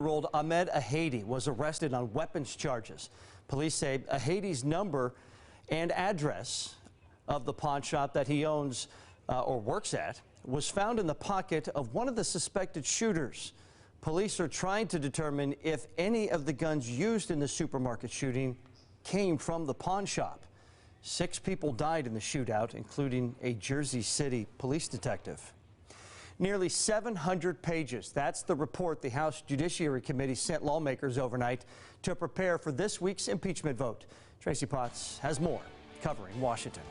Year-old Ahmed Ahady was arrested on weapons charges. Police say Ahady's number and address of the pawn shop that he owns or works at was found in the pocket of one of the suspected shooters. Police are trying to determine if any of the guns used in the supermarket shooting came from the pawn shop. 6 people died in the shootout, including a Jersey City police detective. Nearly 700 pages. That's the report the House Judiciary Committee sent lawmakers overnight to prepare for this week's impeachment vote. Tracy Potts has more covering Washington.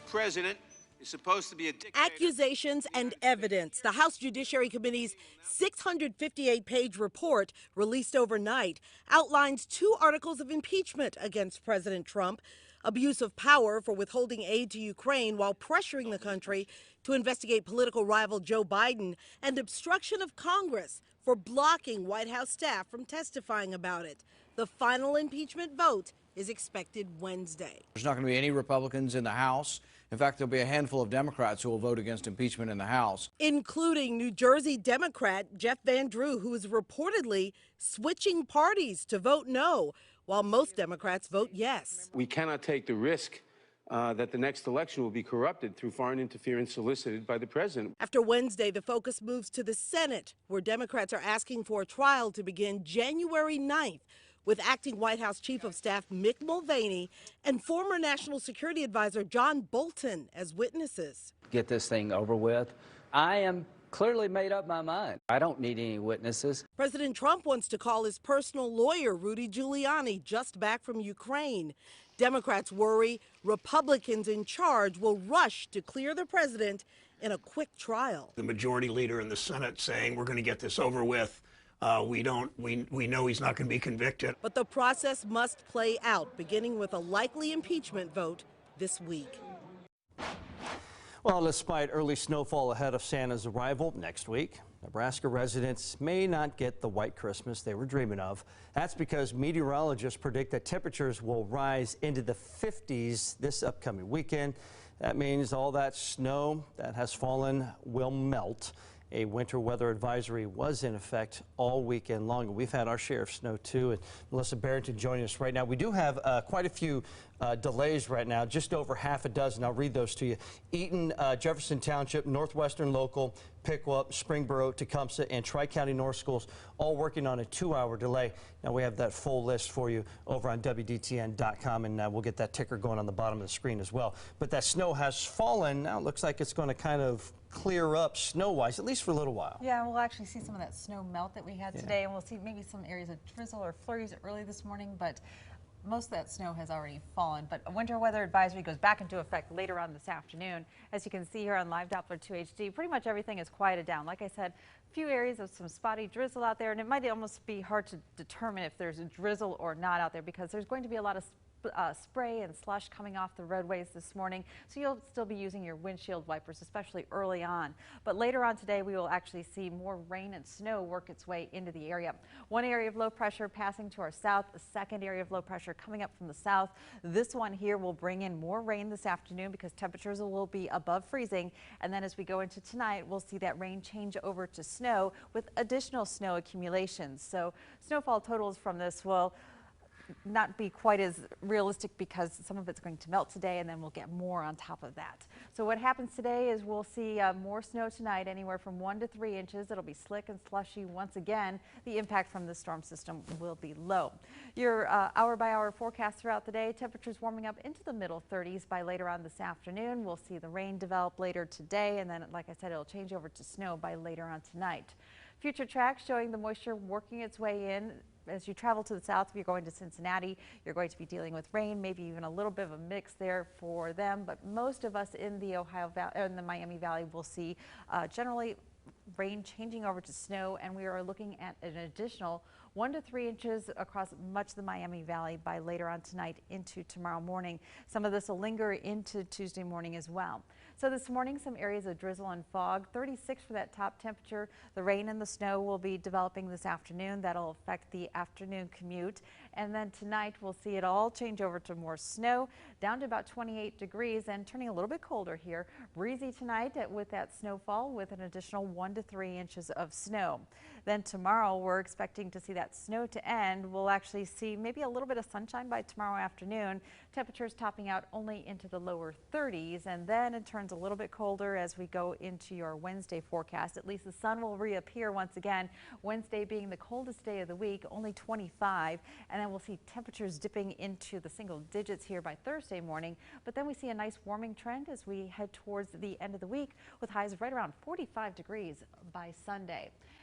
President is supposed to be a dictator. Accusations and evidence. The House Judiciary Committee's 658-page report released overnight outlines 2 articles of impeachment against President Trump. Abuse of power for withholding aid to Ukraine while pressuring the country to investigate political rival Joe Biden, and obstruction of Congress for blocking White House staff from testifying about it. The final impeachment vote is expected Wednesday. There's not going to be any Republicans in the House. In fact, there'll be a handful of Democrats who will vote against impeachment in the House, including New Jersey Democrat Jeff Van Drew, who is reportedly switching parties to vote no, while most Democrats vote yes. We cannot take the risk that the next election will be corrupted through foreign interference solicited by the president. After Wednesday, the focus moves to the Senate, where Democrats are asking for a trial to begin January 9th, with acting White House Chief of Staff Mick Mulvaney and former National Security Advisor John Bolton as witnesses. Get this thing over with. I am clearly made up my mind. I don't need any witnesses. President Trump wants to call his personal lawyer, Rudy Giuliani, just back from Ukraine. Democrats worry Republicans in charge will rush to clear the president in a quick trial. The majority leader in the Senate saying we're going to get this over with. We know he's not going to be convicted. But the process must play out, beginning with a likely impeachment vote this week. Well, despite early snowfall ahead of Santa's arrival next week, Nebraska residents may not get the white Christmas they were dreaming of. That's because meteorologists predict that temperatures will rise into the 50s this upcoming weekend. That means all that snow that has fallen will melt. A winter weather advisory was in effect all weekend long. We've had our share of snow too. And Melissa Barrington joining us right now. We do have quite a few delays right now, just over half a dozen. I'll read those to you. Eaton, Jefferson Township, Northwestern Local, Piqua, Springboro, Tecumseh, and Tri-County North Schools all working on a 2-hour delay. Now we have that full list for you over on WDTN.com, and we'll get that ticker going on the bottom of the screen as well. But that snow has fallen. Now it looks like it's going to kind of clear up snow-wise, at least for a little while. Yeah, we'll actually see some of that snow melt that we had today, and we'll see maybe some areas of drizzle or flurries early this morning, but most of that snow has already fallen. But a winter weather advisory goes back into effect later on this afternoon. As you can see here on Live Doppler 2 HD, pretty much everything is quieted down. Like I said, a few areas of some spotty drizzle out there, and it might almost be hard to determine if there's a drizzle or not out there because there's going to be a lot of spray and slush coming off the roadways this morning, so you'll still be using your windshield wipers, especially early on. But later on today, we will actually see more rain and snow work its way into the area. One area of low pressure passing to our south, a second area of low pressure coming up from the south. This one here will bring in more rain this afternoon because temperatures will be above freezing. And then as we go into tonight, we'll see that rain change over to snow with additional snow accumulations. So snowfall totals from this will not be quite as realistic because some of it's going to melt today, and then we'll get more on top of that. So what happens today is we'll see more snow tonight, anywhere from 1 to 3 inches. It'll be slick and slushy once again. The impact from the storm system will be low. Your hour-by-hour forecast throughout the day, temperatures warming up into the middle 30s by later on this afternoon. We'll see the rain develop later today, and then, like I said, it'll change over to snow by later on tonight. Future tracks showing the moisture working its way in. As you travel to the south, if you're going to Cincinnati, you're going to be dealing with rain, maybe even a little bit of a mix there for them. But most of us in the in the Miami Valley will see generally rain changing over to snow, and we are looking at an additional 1 to 3 inches across much of the Miami Valley by later on tonight into tomorrow morning. Some of this will linger into Tuesday morning as well. So this morning, some areas of drizzle and fog, 36 for that top temperature. The rain and the snow will be developing this afternoon. That'll affect the afternoon commute. And then tonight, we'll see it all change over to more snow, down to about 28 degrees and turning a little bit colder here. Breezy tonight with that snowfall with an additional 1 to 3 inches of snow. Then tomorrow, we're expecting to see that snow to end. We'll actually see maybe a little bit of sunshine by tomorrow afternoon. Temperatures topping out only into the lower 30s, and then it turns a little bit colder as we go into your Wednesday forecast. At least the sun will reappear once again. Wednesday being the coldest day of the week, only 25, and then we'll see temperatures dipping into the single digits here by Thursday morning. But then we see a nice warming trend as we head towards the end of the week with highs right around 45 degrees by Sunday.